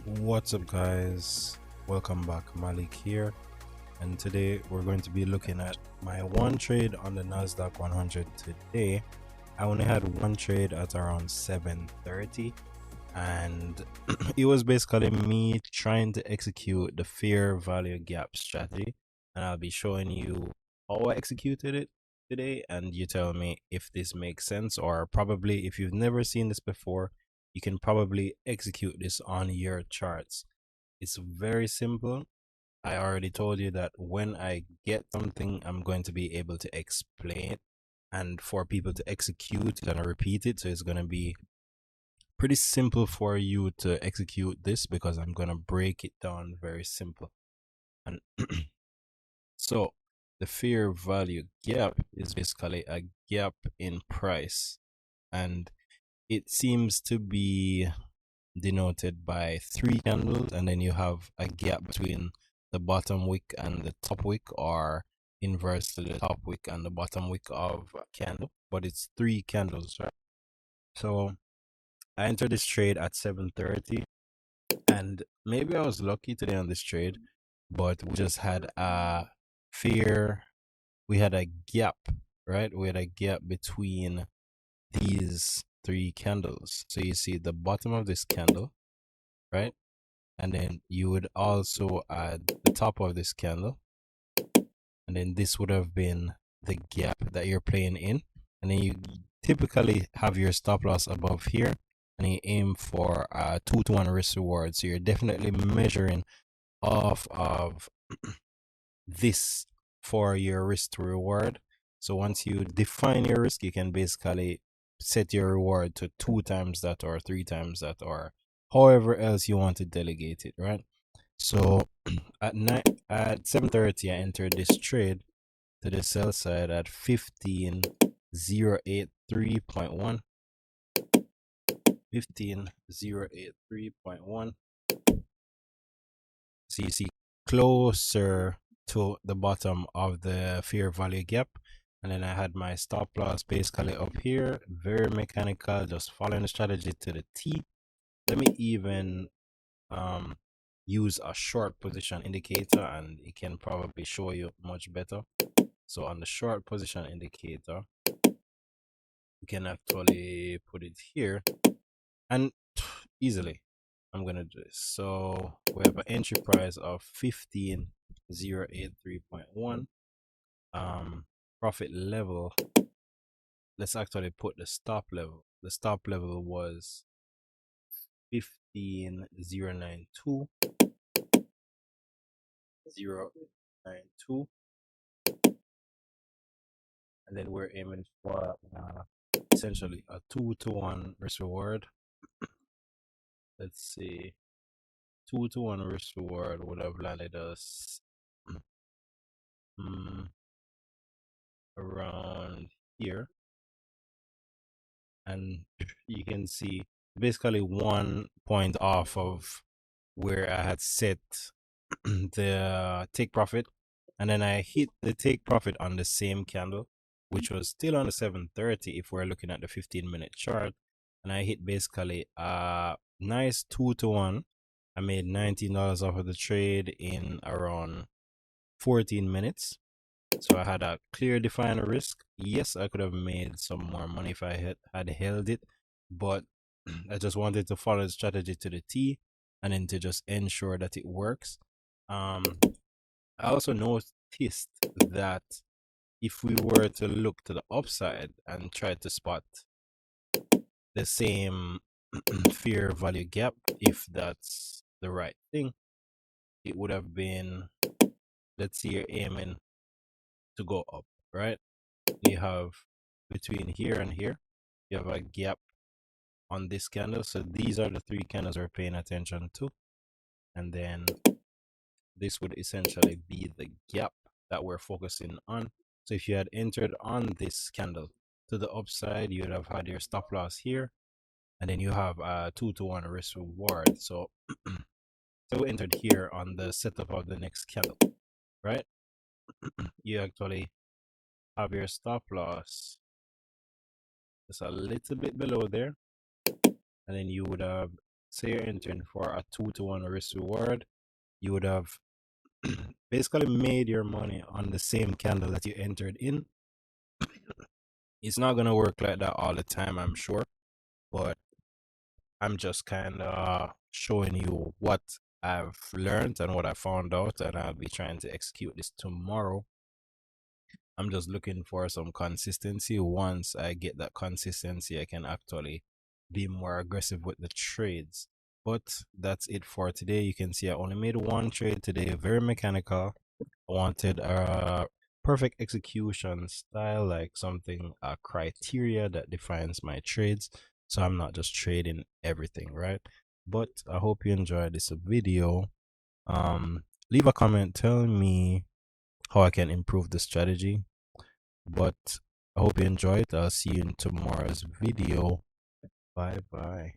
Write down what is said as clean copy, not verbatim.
What's up, guys? Welcome back. Malik here, and today we're going to be looking at my one trade on the NASDAQ 100. Today I only had one trade at around 7:30, and it was basically me trying to execute the fair value gap strategy, and I'll be showing you how I executed it today, and you tell me if this makes sense, or probably if you've never seen this before, you can probably execute this on your charts. It's very simple. I already told you that when I get something, I'm going to be able to explain it and for people to execute and repeat it. So it's going to be pretty simple for you to execute this because I'm going to break it down very simple. And so the fair value gap is basically a gap in price, and it seems to be denoted by three candles, and then you have a gap between the bottom wick and the top wick, or inverse to the top wick and the bottom wick of a candle, but it's three candles, right? So I entered this trade at 7:30, and maybe I was lucky today on this trade, but we just had a fear. We had a gap, right? We had a gap between these three candles. So you see the bottom of this candle, right? And then you would also add the top of this candle, and then this would have been the gap that you're playing in, and then you typically have your stop loss above here, and you aim for a 2-to-1 risk reward. So you're definitely measuring off of this for your risk to reward. So once you define your risk, you can basically set your reward to 2 times that or 3 times that, or however else you want to delegate it, right? So at 7:30, I entered this trade to the sell side at 15083.1. 15083.1. So you see closer to the bottom of the fair value gap, and then I had my stop loss basically up here, very mechanical, just following the strategy to the T. Let me even use a short position indicator, and it can probably show you much better. So on the short position indicator, you can actually put it here, and easily I'm gonna do this. So we have an entry price of 15083.1. Profit level, let's actually put the stop level. The stop level was 15092. And then we're aiming for essentially a 2-to-1 risk reward. Let's see, 2-to-1 risk reward would have landed us around here, and you can see basically 1 point off of where I had set the take profit, and then I hit the take profit on the same candle, which was still on the 7:30 if we're looking at the 15-minute chart, and I hit basically a nice 2-to-1. I made $19 off of the trade in around 14 minutes. So I had a clear defined risk. Yes, I could have made some more money if I had held it, but I just wanted to follow the strategy to the T, and then to just ensure that it works. I also noticed that if we were to look to the upside and try to spot the same fair value gap, if that's the right thing, it would have been, let's see, you're aiming to go up, right? You have between here and here, you have a gap on this candle. So these are the three candles we're paying attention to, and then this would essentially be the gap that we're focusing on. So if you had entered on this candle to the upside, you would have had your stop loss here, and then you have a 2-to-1 risk reward. So so we entered here on the setup of the next candle, right? You actually have your stop loss just a little bit below there, and then you would have say you're entering for a 2-to-1 risk reward, you would have basically made your money on the same candle that you entered in. It's not gonna work like that all the time, I'm sure, but I'm just kind of showing you what I've learned and what I found out, and I'll be trying to execute this tomorrow. I'm just looking for some consistency. Once I get that consistency, I can actually be more aggressive with the trades. But that's it for today. You can see I only made one trade today, very mechanical. I wanted a perfect execution style, like something, a criteria that defines my trades. So I'm not just trading everything, right? But I hope you enjoyed this video. Leave a comment telling me how I can improve the strategy. But I hope you enjoyed. I'll see you in tomorrow's video. Bye bye.